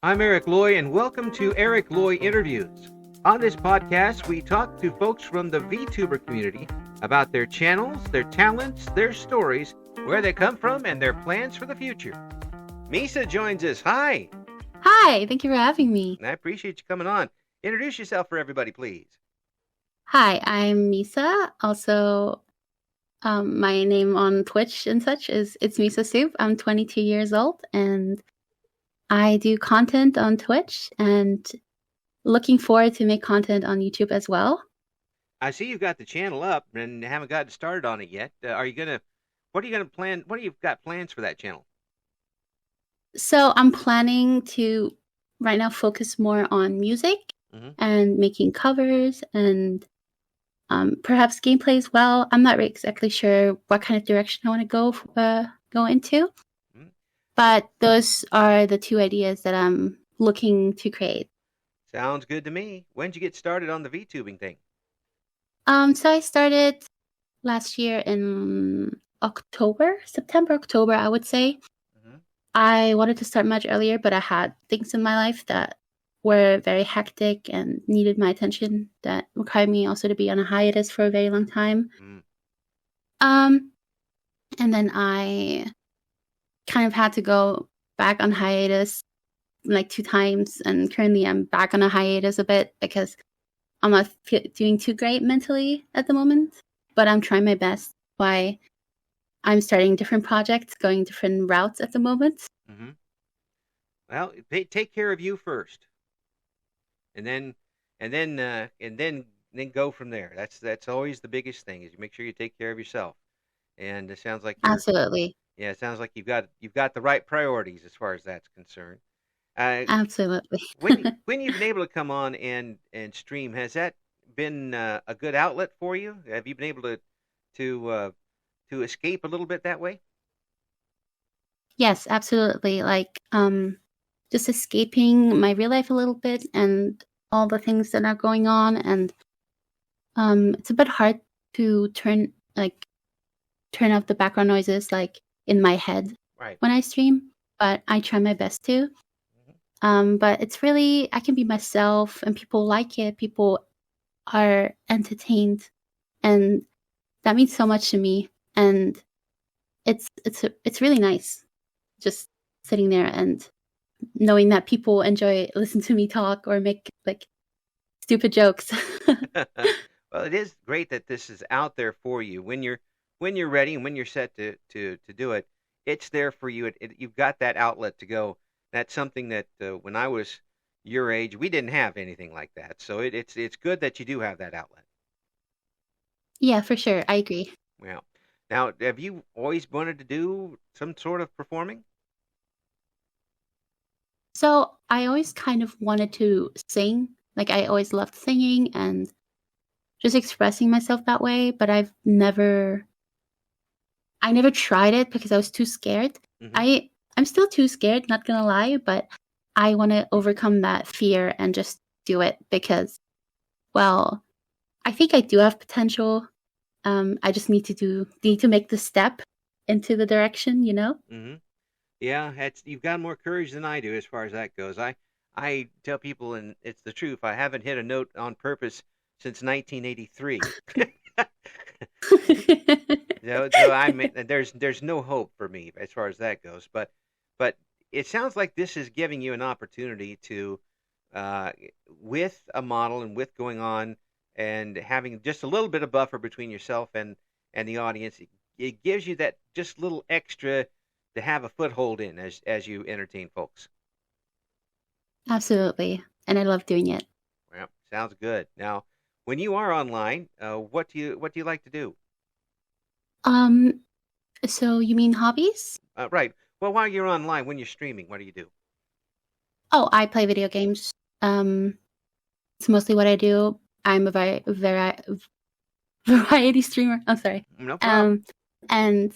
I'm Eric Loy, and welcome to Eric Loy Interviews. On this podcast, we talk to folks from the VTuber community about their channels, their talents, their stories, where they come from, and their plans for the future. Misa joins us. Hi. Hi, thank you for having me. I appreciate you coming on. Introduce yourself for everybody, please. Hi, I'm Misa. Also, my name on Twitch and such is It's Misa Soup. I'm 22 years old, and I do content on Twitch, and looking forward to make content on YouTube as well. I see you've got the channel up and haven't gotten started on it yet. What are you gonna plan? What do you got plans for that channel? So I'm planning to right now focus more on music and making covers and perhaps gameplay as well. I'm not exactly sure what kind of direction I want to go into, but those are the two ideas that I'm looking to create. Sounds good to me. When did you get started on the VTubing thing? So I started last year in September, October, I would say. I wanted to start much earlier, but I had things in my life that were very hectic and needed my attention that required me also to be on a hiatus for a very long time. And then I kind of had to go back on hiatus like 2 times, and currently I'm back on a hiatus a bit because I'm not doing too great mentally at the moment, but I'm trying my best by I'm starting different projects, going different routes at the moment. Well, take care of you first, and then go from there. That's always the biggest thing, is you make sure you take care of yourself. And it sounds like Absolutely. Yeah, it sounds like you've got the right priorities as far as that's concerned. Absolutely. When you've been able to come on and stream, has that been a good outlet for you? Have you been able to escape a little bit that way? Yes, absolutely. Like just escaping my real life a little bit and all the things that are going on, and it's a bit hard to turn off the background noises like in my head when I stream, but I try my best to. But it's really, I can be myself and people like it. People are entertained, and that means so much to me. And it's really nice just sitting there and knowing that people listen to me talk or make like stupid jokes. Well, it is great that this is out there for you. When you're ready and when you're set to do it, it's there for you. You've got that outlet to go. That's something that when I was your age, we didn't have anything like that. So it's good that you do have that outlet. Yeah, for sure. I agree. Well, now, have you always wanted to do some sort of performing? So I always kind of wanted to sing. Like I always loved singing and just expressing myself that way, but I never tried it because I was too scared. I'm still too scared, not gonna lie, but I want to overcome that fear and just do it because, well, I think I do have potential. I just need to make the step into the direction, you know? Yeah, you've got more courage than I do as far as that goes. I tell people, and it's the truth, I haven't hit a note on purpose since 1983. There's no hope for me as far as that goes. But it sounds like this is giving you an opportunity to, with a model and with going on and having just a little bit of buffer between yourself and the audience, it gives you that just little extra to have a foothold in as you entertain folks. Absolutely, and I love doing it. Well, sounds good. Now, when you are online, what do you like to do? So you mean hobbies? Right. Well, while you're online, when you're streaming, what do you do? Oh, I play video games. It's mostly what I do. I'm a variety streamer. I'm sorry. No problem. And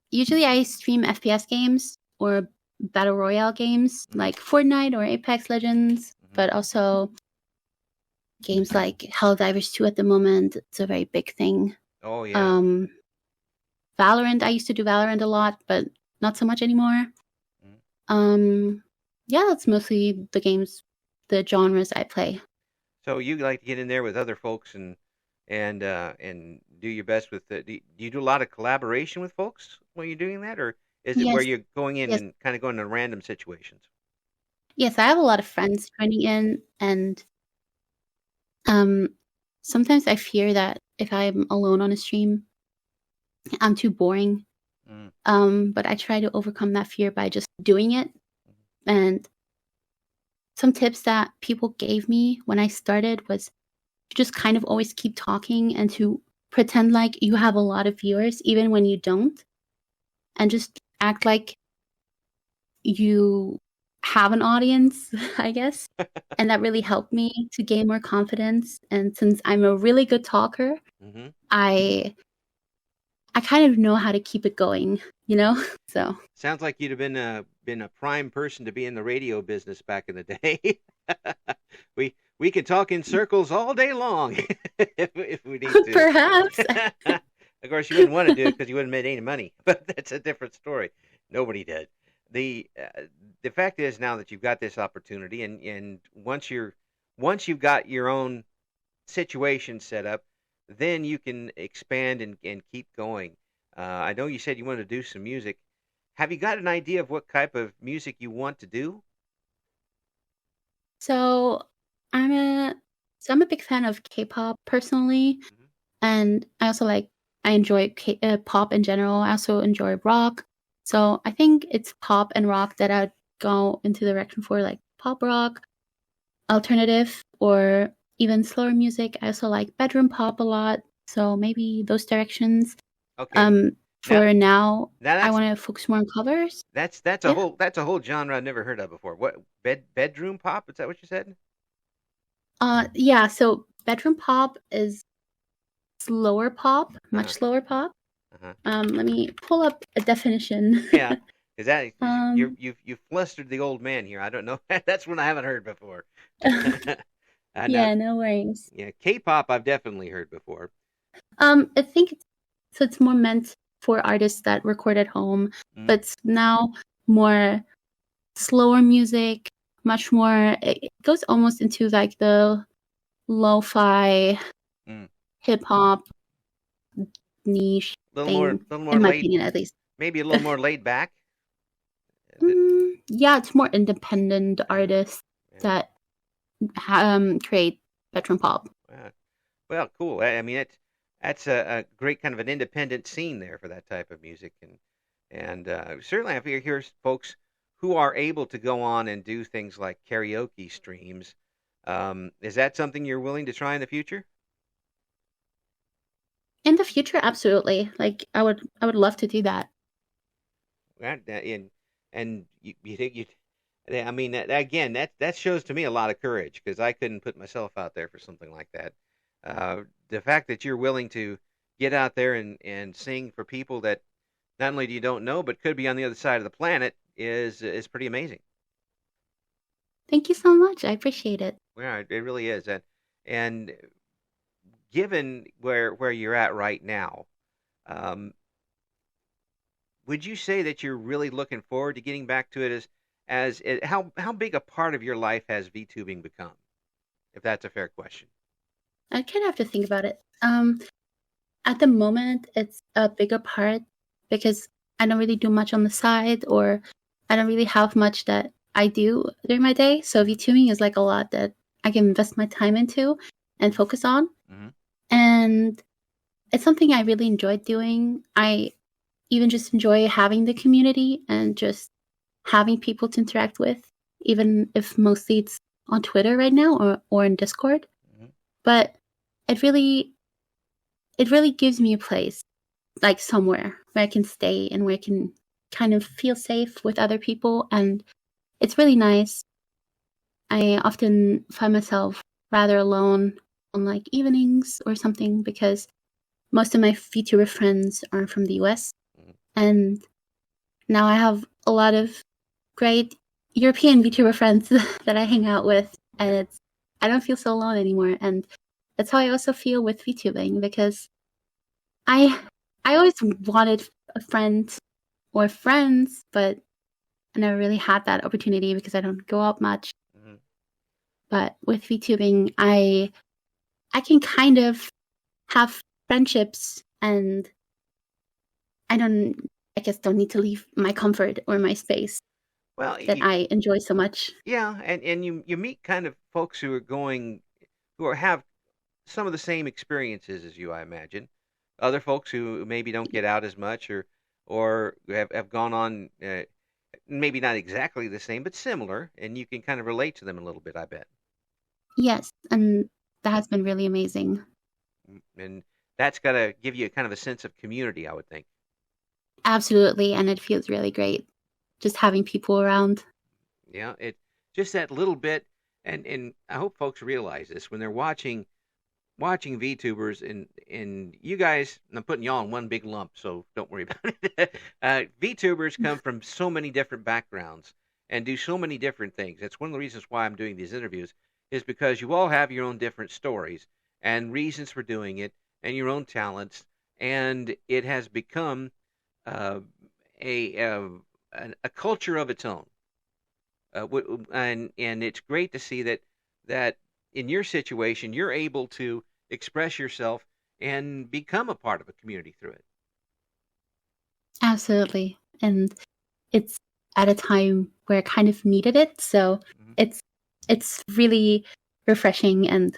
usually I stream FPS games or battle royale games like Fortnite or Apex Legends, but also games like Helldivers 2 at the moment. It's a very big thing. Oh yeah. Valorant. I used to do Valorant a lot, but not so much anymore. Yeah, that's mostly the genres I play. So you like to get in there with other folks and do your best with the. Do you do a lot of collaboration with folks when you're doing that, or is it where Yes, you're going in yes, and kind of going to random situations? yes. I have a lot of friends joining in, and um, sometimes I fear that if I'm alone on a stream, I'm too boring. Mm. But I try to overcome that fear by just doing it. And some tips that people gave me when I started was to just kind of always keep talking and to pretend like you have a lot of viewers, even when you don't, and just act like you have an audience, I guess. And that really helped me to gain more confidence. And since I'm a really good talker, Hmm. I I kind of know how to keep it going, you know? So Sounds like you'd have been a prime person to be in the radio business back in the day. We could talk in circles all day long if we need to. perhaps. Of course, you wouldn't want to do it because you wouldn't make any money, but that's a different story. Nobody did. The fact is now that you've got this opportunity, and once you've got your own situation set up, then you can expand and keep going. I know you said you wanted to do some music. Have you got an idea of what type of music you want to do? So I'm a I'm a big fan of K-pop personally, Hmm. and I enjoy pop in general. I also enjoy rock. So I think it's pop and rock that I'd go into the direction for, like pop rock, alternative, or even slower music. I also like bedroom pop a lot. So maybe those directions. Okay. Um, Now, for now, now I want to focus more on covers. Yeah. that's a whole genre I've never heard of before. What bedroom pop? Is that what you said? Yeah. So bedroom pop is slower pop, much Uh-huh. slower pop. Uh-huh. Let me pull up a definition. Yeah. Is that um, you've flustered the old man here? I don't know. That's one I haven't heard before. I know. yeah, no worries. Yeah, K-pop I've definitely heard before. I think it's more meant for artists that record at home, Mm, but it's now more slower music, much more. It goes almost into like the lo-fi mm. hip hop niche thing, Little more in my laid, opinion, at least. maybe a little more laid back. Is it? Yeah, it's more independent Uh, artists yeah. that create bedroom pop. Wow. Well, cool. I mean, that's a great kind of an independent scene there for that type of music, and certainly I figure here's folks who are able to go on and do things like karaoke streams. Is that something you're willing to try in the future? In the future, absolutely. Like I would love to do that. And you think you, I mean, again, that shows to me a lot of courage because I couldn't put myself out there for something like that. The fact that you're willing to get out there and sing for people that not only do you don't know, but could be on the other side of the planet is pretty amazing. Thank you so much. I appreciate it. Yeah, it really is. And given where you're at right now, um, would you say that you're really looking forward to getting back to it as it, how big a part of your life has VTubing become? If that's a fair question. I kind of have to think about it. At the moment, it's a bigger part because I don't really do much on the side, or I don't really have much that I do during my day. So VTubing is like a lot that I can invest my time into and focus on. Hmm. And it's something I really enjoyed doing. I even just enjoy having the community and just having people to interact with, even if mostly it's on Twitter right now, or in Discord. Hmm. But it really gives me a place, like somewhere where I can stay and where I can kind of feel safe with other people, and it's really nice. I often find myself rather alone on like evenings or something because most of my VTuber friends are from the US, Hmm. and now I have a lot of great European VTuber friends that I hang out with, and Yeah. I don't feel so alone anymore. And that's how I also feel with VTubing because I I always wanted a friend or friends, but I never really had that opportunity because I don't go out much. Mm-hmm. But with VTubing, I can kind of have friendships, and I guess don't need to leave my comfort or my space Well, that I enjoy so much. yeah, and you meet kind of folks who are going who are have some of the same experiences as you, I imagine. Other folks who maybe don't get out as much or have gone on maybe not exactly the same but similar, and you can kind of relate to them a little bit, I bet. Yes, and that has been really amazing. And that's got to give you kind of a sense of community, I would think. Absolutely, and it feels really great just having people around. Yeah, it just that little bit, and I hope folks realize this when they're watching VTubers and you guys, I'm putting y'all in one big lump, so don't worry about it. VTubers come from so many different backgrounds and do so many different things. That's one of the reasons why I'm doing these interviews is because you all have your own different stories and reasons for doing it and your own talents, and it has become uh, a, uh, a culture of its own. And it's great to see that in your situation you're able to express yourself and become a part of a community through it. Absolutely. And it's at a time where I kind of needed it. So Mm-hmm. it's really refreshing, and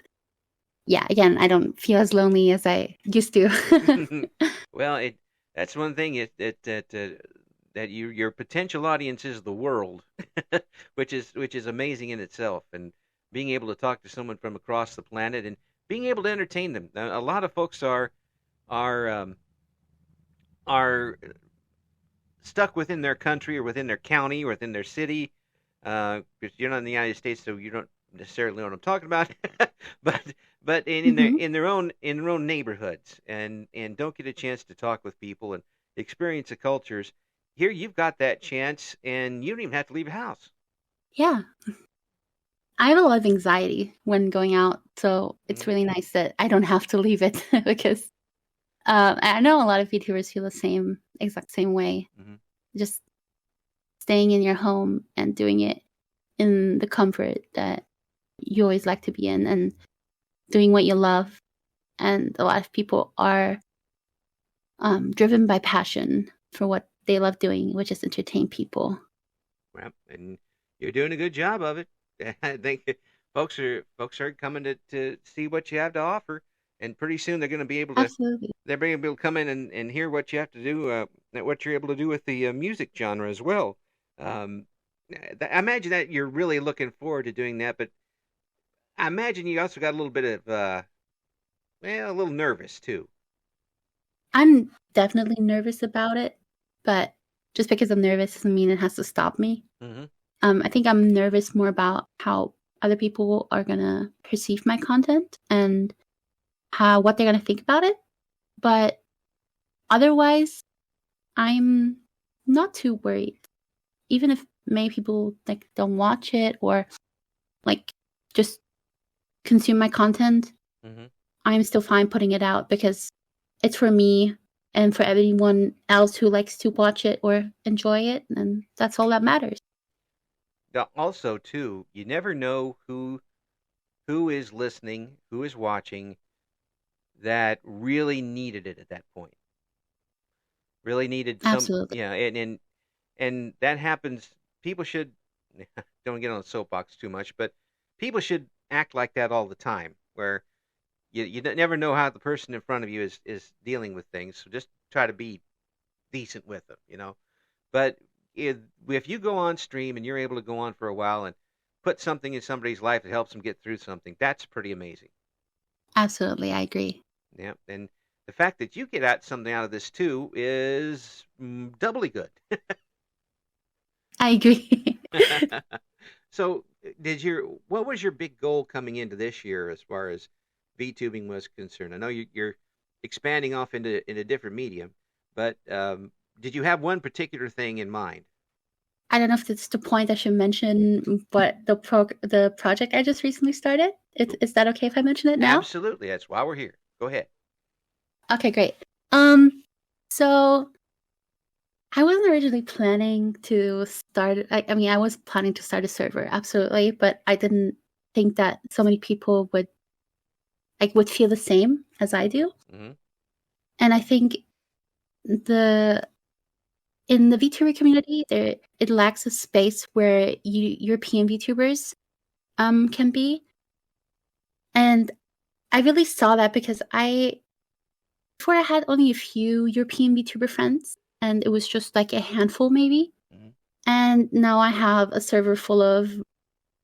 yeah, again, I don't feel as lonely as I used to. Well, it that's one thing that your potential audience is the world, which is amazing in itself, and being able to talk to someone from across the planet and being able to entertain them. Now, a lot of folks are are stuck within their country or within their county or within their city. Because you're not in the United States, so you don't necessarily know what I'm talking about. but but in their Hmm. in their own neighborhoods and don't get a chance to talk with people and experience the cultures. Here you've got that chance, and you don't even have to leave your house. Yeah. I have a lot of anxiety when going out, so it's Mm-hmm. really nice that I don't have to leave it because I know a lot of VTubers feel the exact same way. Mm-hmm. Just staying in your home and doing it in the comfort that you always like to be in, and doing what you love. And a lot of people are driven by passion for what they love doing, which is entertain people. Well, and you're doing a good job of it. I think folks are coming to see what you have to offer, and pretty soon they're going to be able to Absolutely. they're going to be able to come in and hear what you have to do, what you're able to do with the music genre as well. Um, I imagine that you're really looking forward to doing that, but I imagine you also got a little bit of a little nervous too. I'm definitely nervous about it, but just because I'm nervous doesn't mean it has to stop me. Mm-hmm. I think I'm nervous more about how other people are gonna perceive my content and how what they're gonna think about it. But otherwise, I'm not too worried. Even if many people like don't watch it or like just consume my content, Mm-hmm. I'm still fine putting it out because it's for me and for everyone else who likes to watch it or enjoy it, and that's all that matters. Now, also, too, you never know who is listening, who is watching that really needed it at that point. Really needed some, Absolutely. yeah, and that happens. People should don't get on the soapbox too much, but people should act like that all the time. Where you never know how the person in front of you is dealing with things, so just try to be decent with them. But if you go on stream and you're able to go on for a while and put something in somebody's life that helps them get through something, that's pretty amazing. Absolutely, I agree. Yeah, and the fact that you get out something out of this too is doubly good. I agree. So, what was your big goal coming into this year as far as VTubing was concerned? I know you're expanding off into different medium, but did you have one particular thing in mind? I don't know if it's the point I should mention, but the project I just recently started. Is that okay if I mention it now? Absolutely, that's why we're here. Go ahead. Okay, great. So I wasn't originally planning to start. I mean, I was planning to start a server, absolutely, but I didn't think that so many people would feel the same as I do. Mm-hmm. And I think the in the VTuber community, it lacks a space where European VTubers can be, and I really saw that because before I had only a few European VTuber friends, and it was just like a handful maybe. Mm-hmm. And now I have a server full of,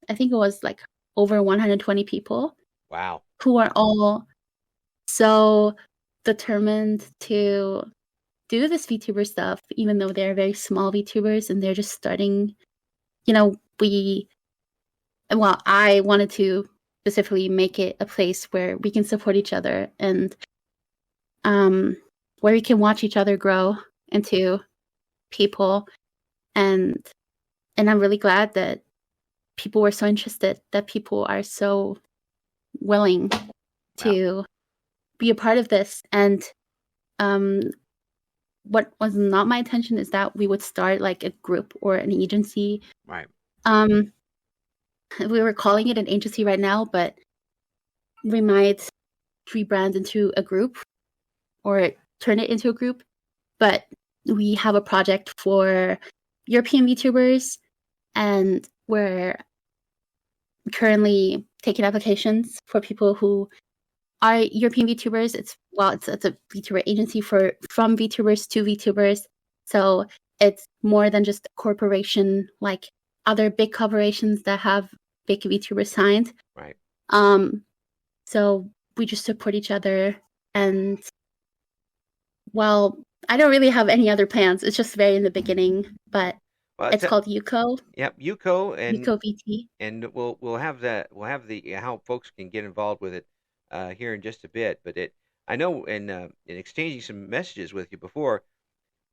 I think it was like over 120 people Wow. who are all so determined to do this VTuber stuff, even though they're very small VTubers and they're just starting. You know, I wanted to specifically make it a place where we can support each other and where we can watch each other grow into people. And I'm really glad that people were so interested, that people are so willing Wow. to be a part of this. And um, what was not my intention is that we would start like a group or an agency. Right. Um, we were calling it an agency right now, but we might rebrand into a group or turn it into a group. But we have a project for European VTubers, and we're currently taking applications for people who are European VTubers. It's a VTuber agency from VTubers to VTubers. So it's more than just a corporation like other big corporations that have big VTubers signed. Right. So we just support each other, and well, I don't really have any other plans. It's just very in the beginning, but Well, it's called Yuko. yep, Yuko, Yuko VT. and we'll have the how folks can get involved with it here in just a bit. But I know in exchanging some messages with you before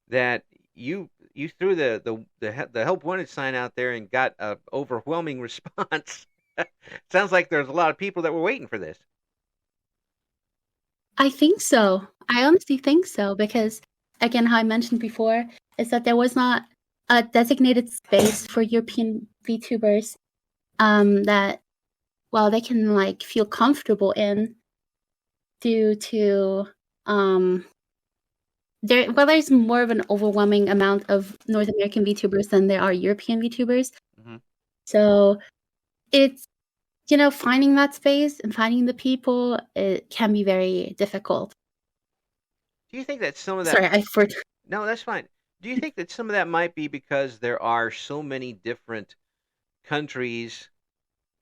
that you threw the help wanted sign out there and got a overwhelming response. Sounds like there's a lot of people that were waiting for this. I think so. I honestly think so because, again, how I mentioned before, is that there was not a designated space for European VTubers that, well, they can like feel comfortable in due to there's more of an overwhelming amount of North American VTubers than there are European VTubers. Mm-hmm. So it's finding that space and finding the people, it can be very difficult. Do you think that some of that? Sorry, I forgot. No, that's fine. Do you think that some of that might be because there are so many different countries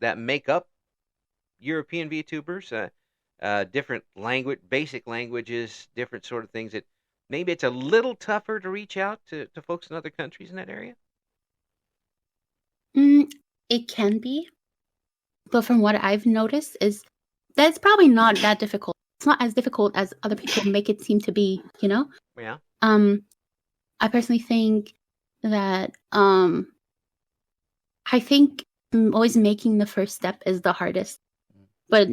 that make up European VTubers, different basic languages, different sort of things that maybe it's a little tougher to reach out to folks in other countries in that area? It can be, but from what I've noticed is that it's probably not that difficult. It's not as difficult as other people make it seem to be, Yeah. I personally think that I think always making the first step is the hardest. But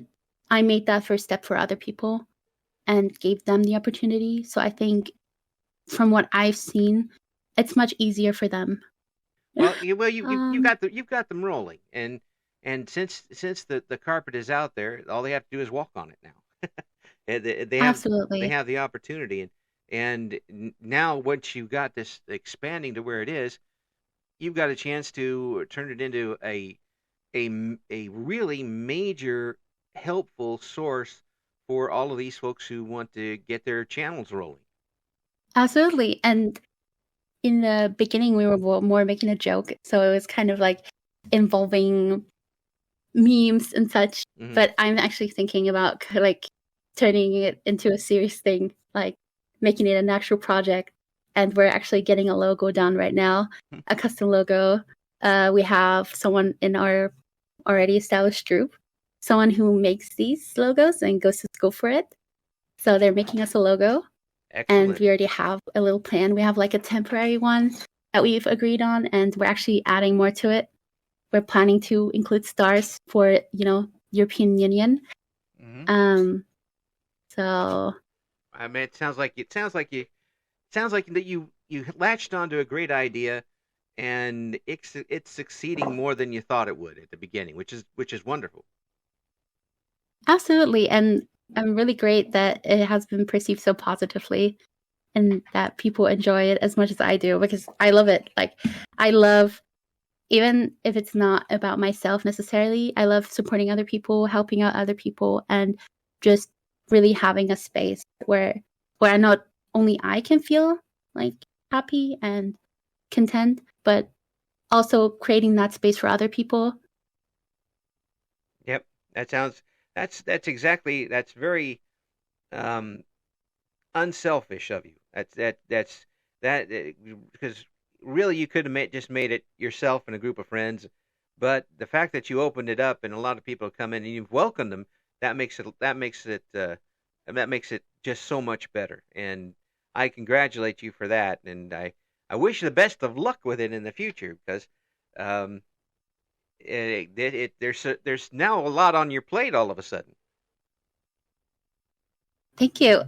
I made that first step for other people and gave them the opportunity. So I think from what I've seen, it's much easier for them. Well, you've got them rolling, and since the carpet is out there, all they have to do is walk on it now. They Absolutely. have the opportunity, and now once you've got this expanding to where it is, you've got a chance to turn it into a really major helpful source for all of these folks who want to get their channels rolling. Absolutely. And in the beginning, we were more making a joke. So it was kind of like involving memes and such. Mm-hmm. But I'm actually thinking about like turning it into a serious thing, like making it an actual project. And we're actually getting a logo done right now, a custom logo. We have someone in our already established group, someone who makes these logos and goes to school for it. So they're making us a logo. Excellent. And we already have a little plan. We have like a temporary one that we've agreed on, and we're actually adding more to it. We're planning to include stars for, European Union. Mm-hmm. So I mean, it sounds like that you latched onto a great idea, and it's succeeding more than you thought it would at the beginning, which is wonderful. Absolutely. And I'm really great that it has been perceived so positively and that people enjoy it as much as I do because I love it. Like, I love, even if it's not about myself necessarily, I love supporting other people, helping out other people, and just really having a space where not only I can feel like happy and content, but also creating that space for other people. Yep, that sounds that's very um, unselfish of you. Because really you could have just made it yourself and a group of friends, but the fact that you opened it up and a lot of people come in and you've welcomed them, that makes it just so much better. And I congratulate you for that, and I wish you the best of luck with it in the future because um, there's now a lot on your plate all of a sudden. Thank you.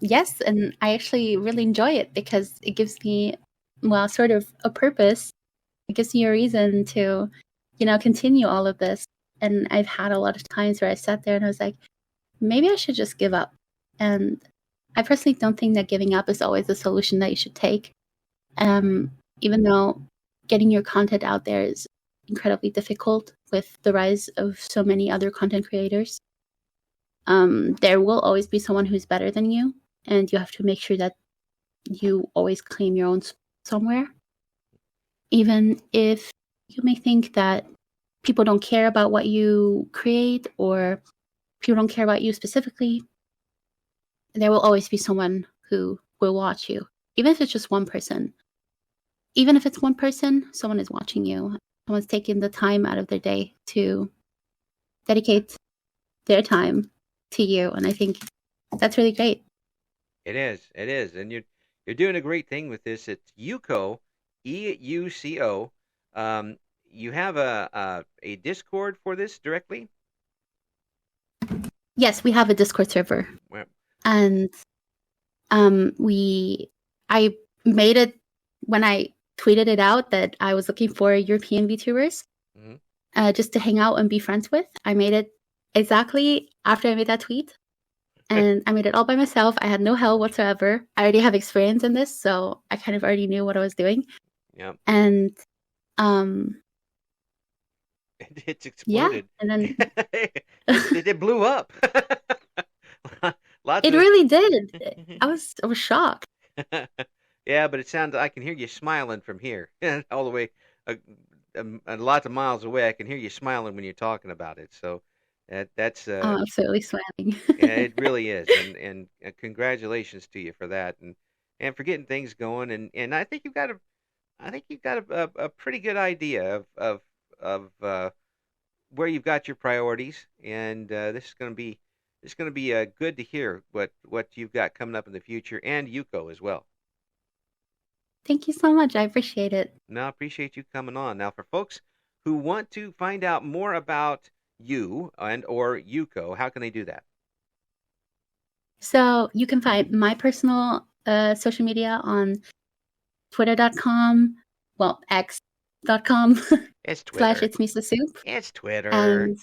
Yes, and I actually really enjoy it because it gives me, well, sort of a purpose. It gives me a reason to, continue all of this. And I've had a lot of times where I sat there and I was like, maybe I should just give up. And I personally don't think that giving up is always the solution that you should take. Even though getting your content out there is incredibly difficult with the rise of so many other content creators. There will always be someone who's better than you, and you have to make sure that you always claim your own somewhere. Even if you may think that people don't care about what you create or people don't care about you specifically, there will always be someone who will watch you, even if it's just one person. Even if it's one person, someone is watching you. Someone's taking the time out of their day to dedicate their time to you, and I think that's really great. It is, and you're doing a great thing with this. It's Yuko, EUCO. You have a Discord for this directly? Yes, we have a Discord server, Well, and I made it when I tweeted it out that I was looking for European VTubers just to hang out and be friends with. I made it exactly after I made that tweet, and I made it all by myself. I had no help whatsoever. I already have experience in this, so I kind of already knew what I was doing. yeah. And It's yeah, exploded. and then It blew up. Lots it of really did. I was shocked. yeah, but it sounds. I can hear you smiling from here, all the way, lots of miles away. I can hear you smiling when you're talking about it. So that's I'm absolutely smiling. yeah, it really is, and congratulations to you for that, and for getting things going, and I think you've got a pretty good idea of where you've got your priorities, and this is going to be good to hear what you've got coming up in the future, and Yuko as well. Thank you so much. I appreciate it. Now, I appreciate you coming on. Now, for folks who want to find out more about you and or Yuko, how can they do that? So you can find my personal social media on twitter.com, well, x.com It's / Twitter. it's Misa Soup. It's Twitter. And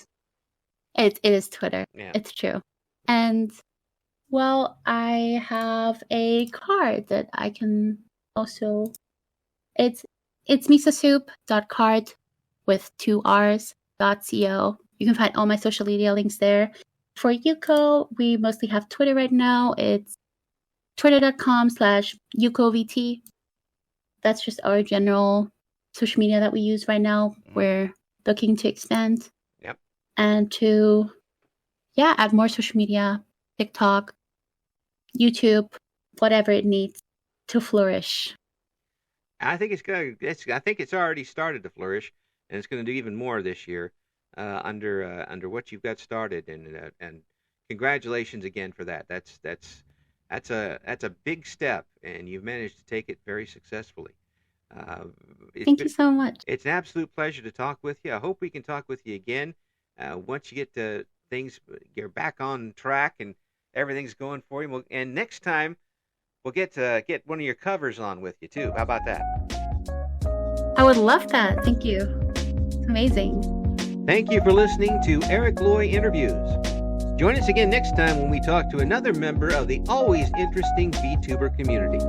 it is Twitter. Yeah. It's true. And, well, I have a card that I can also, it's misasoup.card with 2 R's.co. You can find all my social media links there. For Yuko, we mostly have Twitter right now. It's twitter.com / YukoVT. That's just our general social media that we use right now. We're looking to expand. Yep. And to, add more social media, TikTok, YouTube, whatever it needs to flourish. I think I think it's already started to flourish, and it's going to do even more this year under what you've got started. And congratulations again for that. That's a big step, and you've managed to take it very successfully. Thank you so much. It's an absolute pleasure to talk with you. I hope we can talk with you again once you get to things. You're back on track and everything's going for you. And next time, we'll get one of your covers on with you too. How about that? I would love that. Thank you. It's amazing. Thank you for listening to Eric Loy Interviews. Join us again next time when we talk to another member of the always interesting VTuber community.